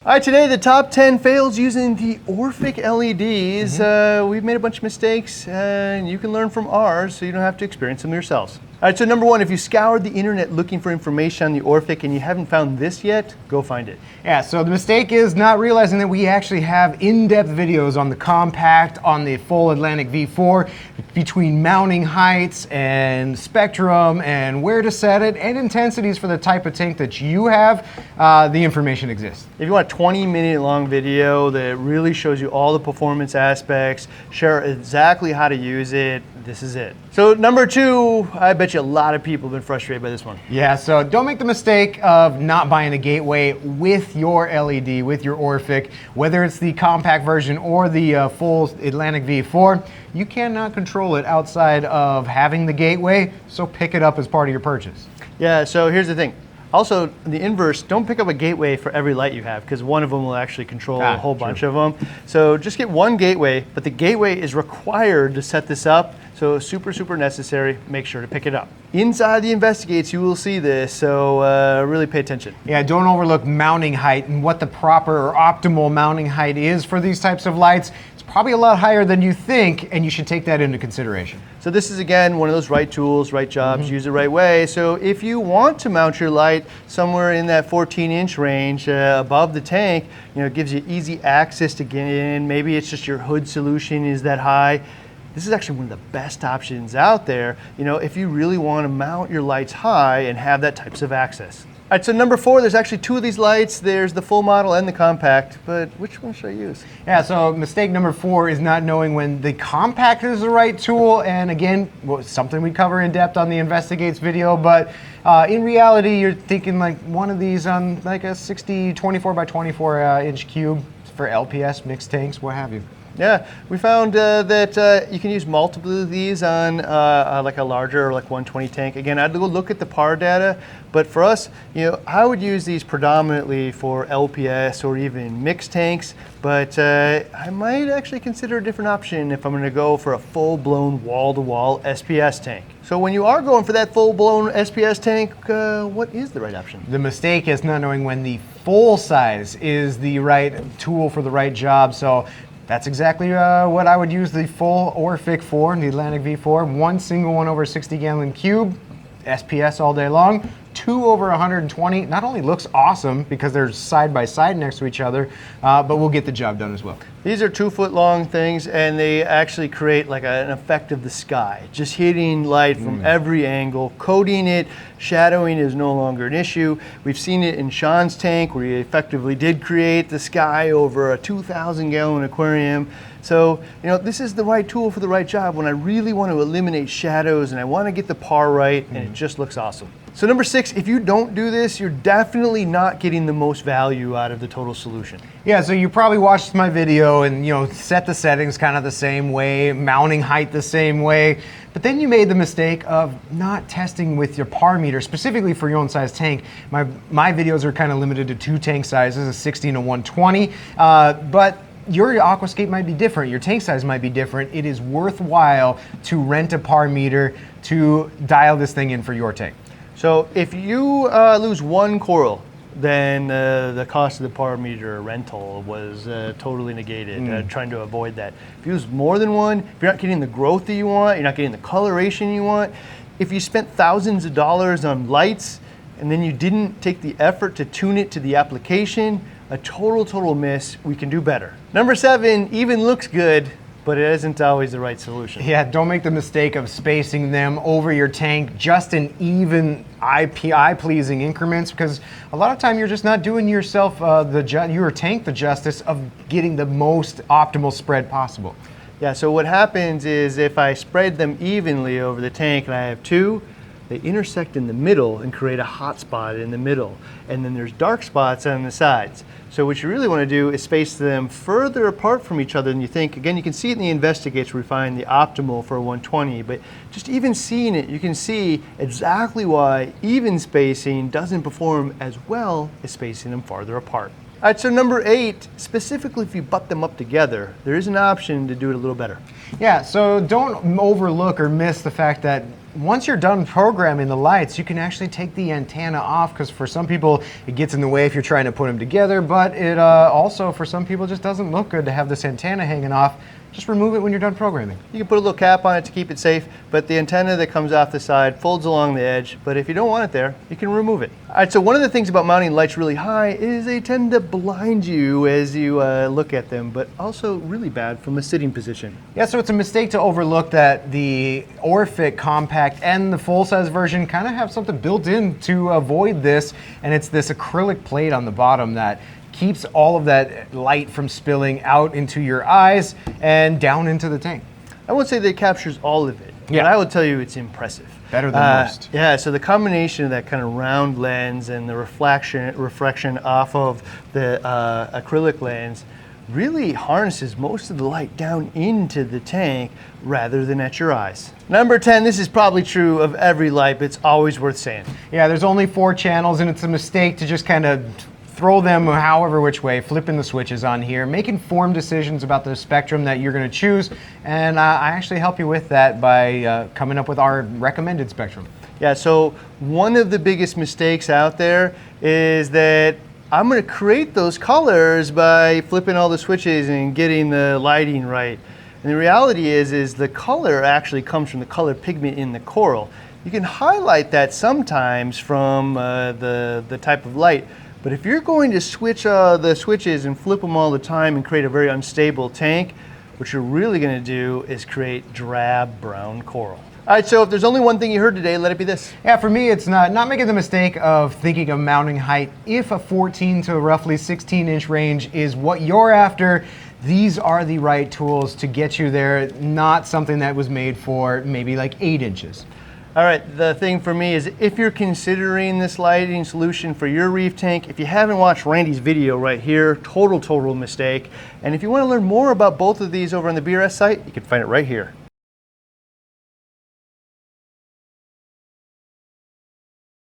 All right, today the top 10 fails using the Orphek LEDs. We've made a bunch of mistakes and you can learn from ours so you don't have to experience them yourselves. All right, so number one, if you scoured the internet looking for information on the Orphek and you haven't found this yet, go find it. Yeah, so the mistake is not realizing that we actually have in-depth videos on the Compact, on the full Atlantic V4, between mounting heights and spectrum and where to set it and intensities for the type of tank that you have. The information exists. If you want a 20-minute long video that really shows you all the performance aspects, share exactly how to use it, this is it. So number two, I bet you a lot of people have been frustrated by this one. Yeah, so don't make the mistake of not buying a gateway with your LED, with your Orphek, whether it's the compact version or the full Atlantic V4. You cannot control it outside of having the gateway, so pick it up as part of your purchase. Yeah, so here's the thing. Also, the inverse, don't pick up a gateway for every light you have because one of them will actually control a whole bunch of them. So just get one gateway, but the gateway is required to set this up. So super, super necessary. Make sure to pick it up. Inside the Investigates, you will see this, so really pay attention. Yeah, don't overlook mounting height and what the proper or optimal mounting height is for these types of lights. It's probably a lot higher than you think, and you should take that into consideration. So this is, again, one of those right tools, right jobs, use it right way. So if you want to mount your light somewhere in that 14-inch range above the tank, you know, it gives you easy access to get in. Maybe it's just your hood solution is that high. This is actually one of the best options out there, you know, if you really want to mount your lights high and have that types of access. All right, so number four, there's actually two of these lights. There's the full model and the compact, but which one should I use? Yeah, so mistake number four is not knowing when the compact is the right tool. And again, something we cover in depth on the Investigates video, but in reality, you're thinking like one of these on like a 24 by 24 inch cube for LPS, mixed tanks, what have you. Yeah, we found that you can use multiple of these on like a larger, like 120 tank. Again, I'd go look at the PAR data, but for us, you know, I would use these predominantly for LPS or even mixed tanks, but I might actually consider a different option if I'm gonna go for a full-blown wall-to-wall SPS tank. So when you are going for that full-blown SPS tank, what is the right option? The mistake is not knowing when the full size is the right tool for the right job. So that's exactly what I would use the full Orphek for, the Atlantic V4. One single 1/60-gallon cube, SPS all day long. 2/120, not only looks awesome because they're side by side next to each other, but we'll get the job done as well. These are 2-foot-long things, and they actually create like an effect of the sky, just hitting light from every angle, coating it. Shadowing is no longer an issue. We've seen it in Sean's tank where he effectively did create the sky over a 2,000-gallon aquarium. So, you know, this is the right tool for the right job when I really want to eliminate shadows and I want to get the PAR right, and it just looks awesome. So number six, if you don't do this, you're definitely not getting the most value out of the total solution. Yeah, so you probably watched my video and, you know, set the settings kind of the same way, mounting height the same way, but then you made the mistake of not testing with your PAR meter, specifically for your own size tank. My videos are kind of limited to 2 tank sizes, a 60 and a 120, but your aquascape might be different, your tank size might be different. It is worthwhile to rent a PAR meter to dial this thing in for your tank. So if you lose one coral, then the cost of the PAR meter rental was totally negated, trying to avoid that. If you lose more than one, if you're not getting the growth that you want, you're not getting the coloration you want, if you spent thousands of dollars on lights and then you didn't take the effort to tune it to the application, a total miss. We can do better. Number 7, even looks good, but it isn't always the right solution. Yeah, don't make the mistake of spacing them over your tank just in even eye-pleasing increments, because a lot of time you're just not doing yourself, your tank the justice of getting the most optimal spread possible. Yeah, so what happens is if I spread them evenly over the tank and I have 2, they intersect in the middle and create a hot spot in the middle. And then there's dark spots on the sides. So what you really want to do is space them further apart from each other than you think. Again, you can see it in the Investigates where we find the optimal for a 120, but just even seeing it, you can see exactly why even spacing doesn't perform as well as spacing them farther apart. All right, so number 8, specifically if you butt them up together, there is an option to do it a little better. Yeah, so don't overlook or miss the fact that once you're done programming the lights, you can actually take the antenna off, because for some people it gets in the way if you're trying to put them together, but it also for some people just doesn't look good to have this antenna hanging off. Just remove it when you're done programming. You can put a little cap on it to keep it safe, but the antenna that comes off the side folds along the edge, but if you don't want it there, you can remove it. All right, so one of the things about mounting lights really high is they tend to blind you as you look at them, but also really bad from a sitting position. Yeah, so it's a mistake to overlook that the Orphek Compact and the full-size version kind of have something built in to avoid this, and it's this acrylic plate on the bottom that keeps all of that light from spilling out into your eyes and down into the tank. I won't say that it captures all of it, Yeah. but I will tell you it's impressive. Better than most. Yeah, so the combination of that kind of round lens and the reflection off of the acrylic lens really harnesses most of the light down into the tank rather than at your eyes. Number 10, this is probably true of every light, but it's always worth saying. Yeah, there's only 4 channels, and it's a mistake to just kind of throw them however which way, flipping the switches on here, make informed decisions about the spectrum that you're going to choose, and I actually help you with that by coming up with our recommended spectrum. Yeah, so one of the biggest mistakes out there is that I'm going to create those colors by flipping all the switches and getting the lighting right. And the reality is the color actually comes from the color pigment in the coral. You can highlight that sometimes from the type of light, but if you're going to switch the switches and flip them all the time and create a very unstable tank, what you're really going to do is create drab brown coral. All right, so if there's only one thing you heard today, let it be this. Yeah, for me, it's not making the mistake of thinking of mounting height. If a 14 to roughly 16-inch range is what you're after, these are the right tools to get you there, not something that was made for maybe like 8 inches. All right, the thing for me is if you're considering this lighting solution for your reef tank, if you haven't watched Randy's video right here, total mistake. And if you want to learn more about both of these over on the BRS site, you can find it right here.